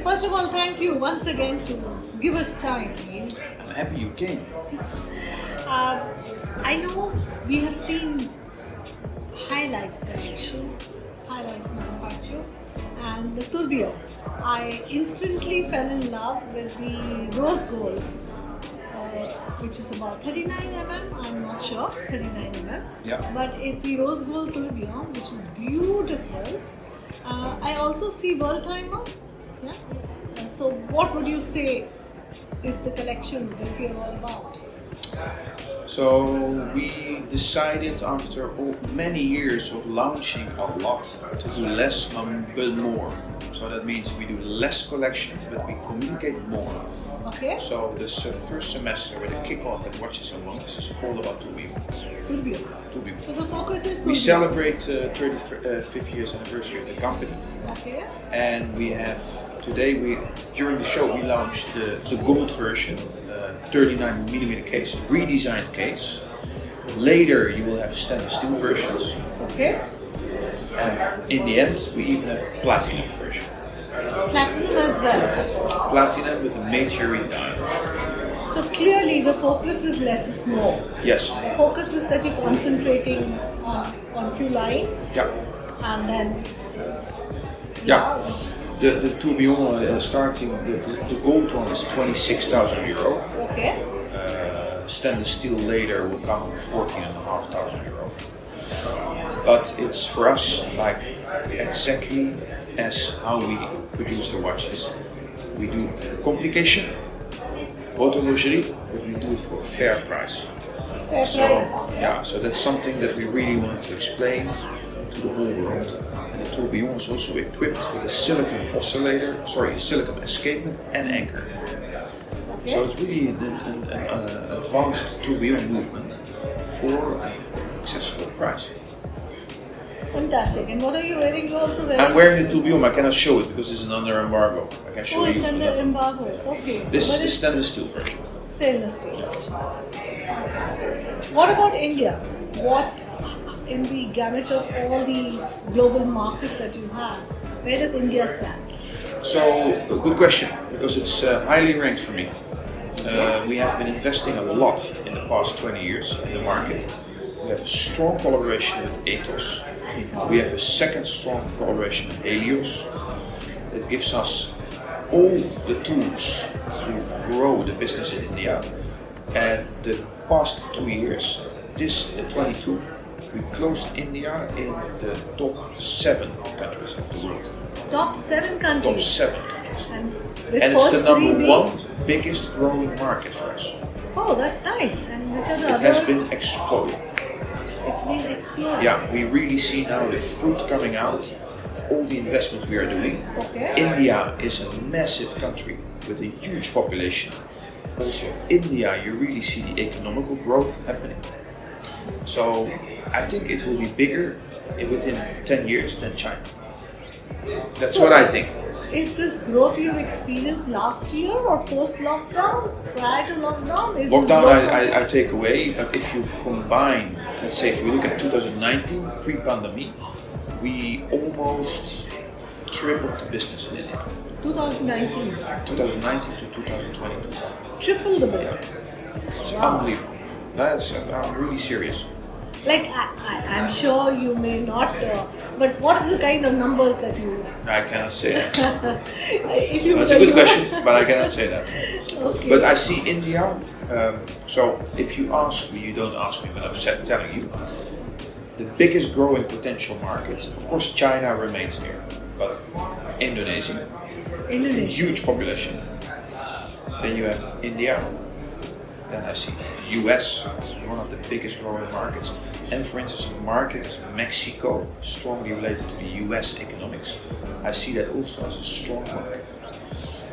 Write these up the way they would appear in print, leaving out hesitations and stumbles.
first of all, thank you once again to give us time. I'm happy you came. I know we have seen High Life collection, High Life manufacture, and the tourbillon. I instantly fell in love with the rose gold, which is about 39 mm. I'm not sure, 39 mm. Yeah. But it's the rose gold tourbillon, which is beautiful. I also see world timer. Yeah. So, what would you say is the collection this year all about? So we decided after many years of launching a lot to do less but more. So that means we do less collection but we communicate more. Okay. So this first semester with the kickoff at Watches and Wonders is all about tourbillon. Tourbillon. So the focus is tourbillon. We celebrate 35th years anniversary of the company. Okay. And we have today during the show we launched the gold version, 39mm case, redesigned case. Later you will have stainless steel versions. Okay. And in the end we even have a platinum version. Platinum as well. Platinum with a mercury dial. So clearly the focus is less is more. Yes. The focus is that you're concentrating on few lines. Yeah. And then The tourbillon starting the gold one is €26,000. Okay. Stainless steel later will come at €14,500. But it's for us like exactly as how we produce the watches. We do complication, horological, but we do it for a fair price. So that's something that we really want to explain to the whole world. And the tourbillon is also equipped with a silicon escapement and anchor. Okay. So it's really an advanced tourbillon movement for an accessible price. Fantastic. And what are you wearing? You're also wearing? I'm wearing a tourbillon. I cannot show it because it's under embargo. I can show you. It's under embargo. Okay. This is the stainless steel version. Stainless steel. What about India? What in the gamut of all the global markets that you have, where does India stand? So, a good question, because it's highly ranked for me. We have been investing a lot in the past 20 years in the market. We have a strong collaboration with Ethos. We have a second strong collaboration with Helios. It gives us all the tools to grow the business in India. And the past 2 years, this 22, we closed India in the top 7 countries of the world. Top 7 countries? Top 7 countries. And it's the number 1 biggest growing market for us. Oh, that's nice. And which are the It other? has been exploding. It's been exploding. Yeah, we really see now the fruit coming out of all the investments we are doing. Okay. India is a massive country with a huge population. Also, India, you really see the economical growth happening. So, I think it will be bigger within 10 years than China. That's what I think. Is this growth you've experienced last year or post-lockdown? Prior to lockdown? Lockdown I take away, but if you combine, let's say if we look at 2019, pre-pandemic, we almost tripled the business in India. 2019? 2019 to 2022. Triple the business? Yeah. It's unbelievable. I'm really serious. Like, I'm sure you may not, but what are the kind of numbers that you... I cannot say that. That's a good question, but I cannot say that. Okay. But I see India, so if you ask me, you don't ask me, but I'm telling you, the biggest growing potential market, of course China remains there, but Indonesia, huge population. Then you have India. Then I see US, one of the biggest growing markets. And for instance, a market as Mexico, strongly related to the US economics. I see that also as a strong market.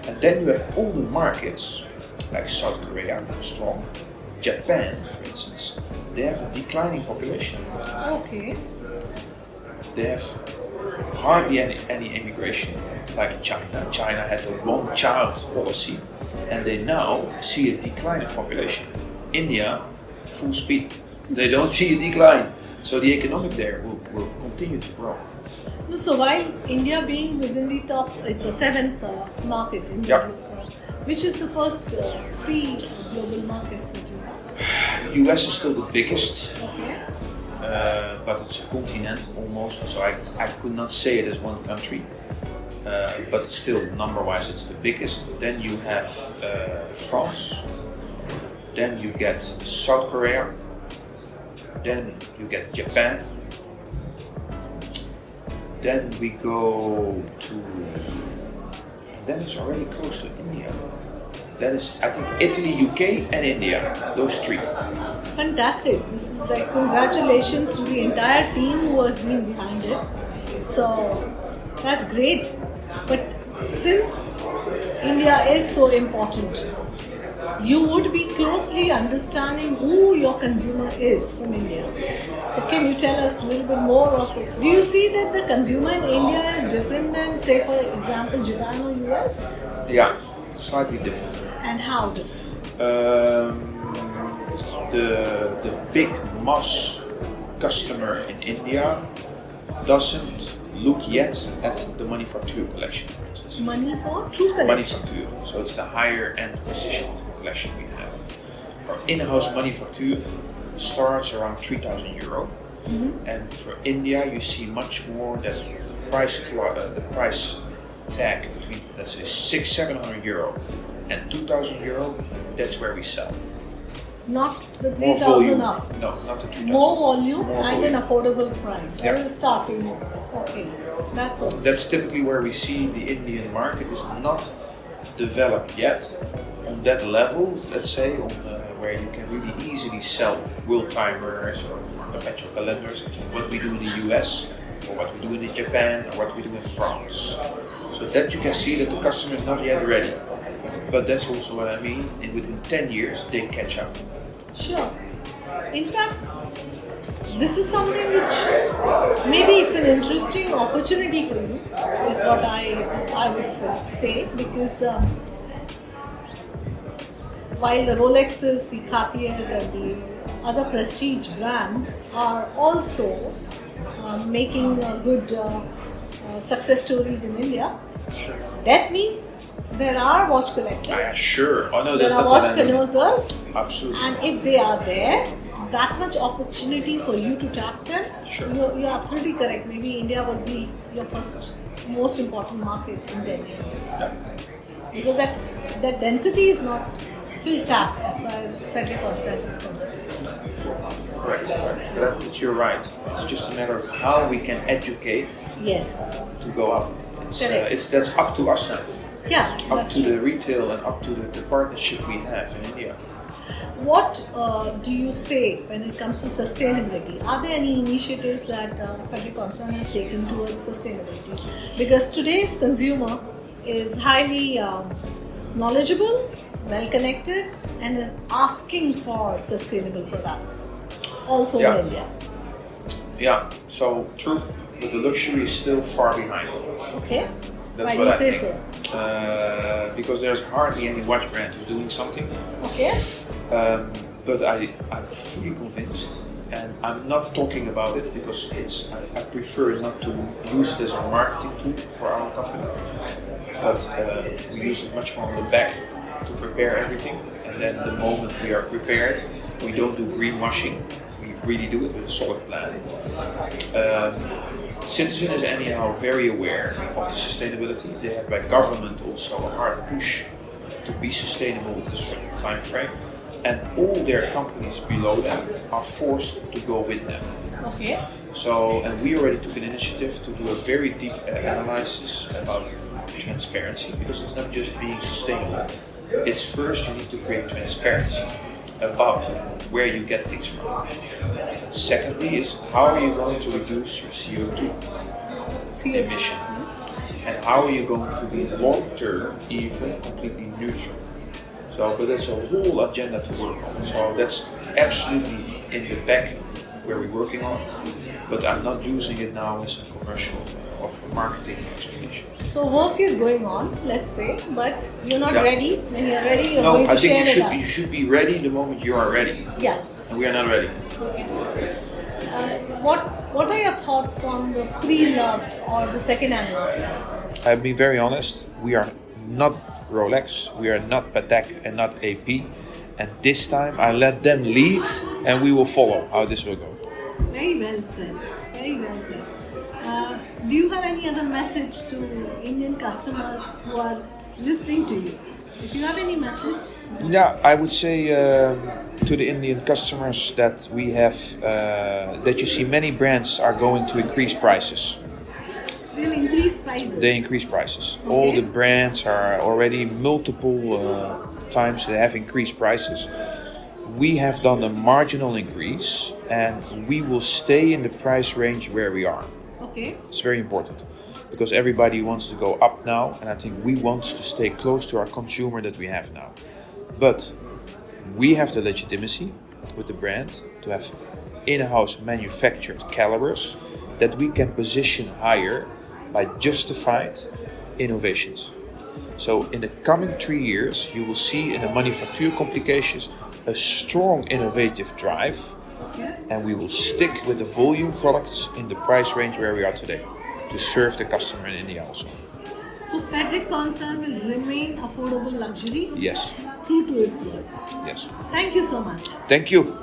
And then you have all the markets, like South Korea, strong. Japan, for instance, they have a declining population. Okay. They have hardly any immigration, like China. China had a one-child policy. And they now see a decline of population. India, full speed. They don't see a decline. So the economic there will continue to grow. No, so while India being within the top, it's a seventh market in the group. Which is the first three global markets that you have? US is still the biggest. Okay. But it's a continent almost, so I could not say it as one country. But still, number-wise, it's the biggest. Then you have France. Then you get South Korea. Then you get Japan. Then we go to, and then it's already close to India. That is, I think, Italy, UK, and India. Those three. Fantastic. This is like congratulations to the entire team who has been behind it. So that's great. But since India is so important, you would be closely understanding who your consumer is from India. So can you tell us a little bit more of it? Do you see that the consumer in India is different than, say, for example, Japan or US? Yeah, slightly different. And how different? The big mass customer in India doesn't look yet at the Manufacture collection, for instance. Manufacture collection? Manufacture, so it's the higher end positioned collection we have. Our in-house Manufacture starts around 3,000 euro. And for India, you see much more that the price tag between, let's say, 600-700 euro and 2,000 euro, that's where we sell. Not the 3,000 up? No, not the 3,000. More volume More and volume. an affordable price. Yeah. That is starting. Okay, that's all. That's typically where we see the Indian market is not developed yet on that level, let's say, where you can really easily sell world timers or perpetual calendars, what we do in the US, or what we do in Japan, or what we do in France. So that you can see that the customer is not yet ready. But that's also what I mean, and within 10 years they catch up. Sure. In fact, this is something which maybe it's an interesting opportunity for you, is what I would say, because while the Rolexes, the Khatri's and the other prestige brands are also making good success stories in India, that means there are watch collectors. Yeah, sure. Oh no, that's there are not what watch I mean. connoisseurs. Absolutely. And if they are there, that much opportunity for you to tap them, Sure. you're absolutely correct. Maybe India would be your first, most important market in 10 years. Yeah. Because that density is not still tapped as far as Frederique Constant is concerned. Correct. But you're right. It's just a matter of how we can educate Yes. to go up. Correct. That's up to us now. Yeah. Up that's to true. the retail and up to the partnership we have in India. What do you say when it comes to sustainability? Are there any initiatives that Frederique Constant has taken towards sustainability? Because today's consumer is highly knowledgeable, well connected, and is asking for sustainable products. Also Yeah. in India. Yeah, so true, but the luxury is still far behind. Okay. That's Why what do you I say think. so? Because there's hardly any watch brand who's doing something. Okay. But I'm fully convinced, and I'm not talking about it because I prefer not to use it as a marketing tool for our company, but we use it much more on the back to prepare everything, and then the moment we are prepared, we don't do greenwashing, we really do it with a solid plan. Citizen is anyhow very aware of the sustainability. They have by government also a hard push to be sustainable with a certain time frame, and all their companies below them are forced to go with them. Okay. So, and we already took an initiative to do a very deep analysis about transparency, because it's not just being sustainable. It's first you need to create transparency about where you get things from. Secondly is how are you going to reduce your CO2 emission, and how are you going to be long term even completely neutral. So, but that's a whole agenda to work on. So that's absolutely in the back where we're working on, but I'm not using it now as a commercial of marketing explanation. So work is going on, let's say, but you're not Yeah. ready. When you're ready, you're No, going to I think share you with should us. be ready the moment you are ready, Yeah. and we are not ready. What are your thoughts on the pre-loved or the second-hand market? I'll be very honest, we are not Rolex, we are not Patek and not AP. And this time I let them lead and we will follow how this will go. Very well said. Very well said. Do you have any other message to Indian customers who are listening to you? If you have any message. Yeah, I would say to the Indian customers that we have, that you see many brands are going to increase prices. They'll increase prices. They increase prices. Okay. All the brands are already multiple times they have increased prices. We have done a marginal increase and we will stay in the price range where we are. Okay. It's very important because everybody wants to go up now and I think we want to stay close to our consumer that we have now. But we have the legitimacy with the brand to have in-house manufactured calibers that we can position higher by justified innovations. So in the coming 3 years, you will see in the manufacture complications a strong innovative drive, and we will stick with the volume products in the price range where we are today to serve the customer in India also. So Frederique Constant will remain affordable luxury? Yes. True to its word. Yes. Thank you so much. Thank you.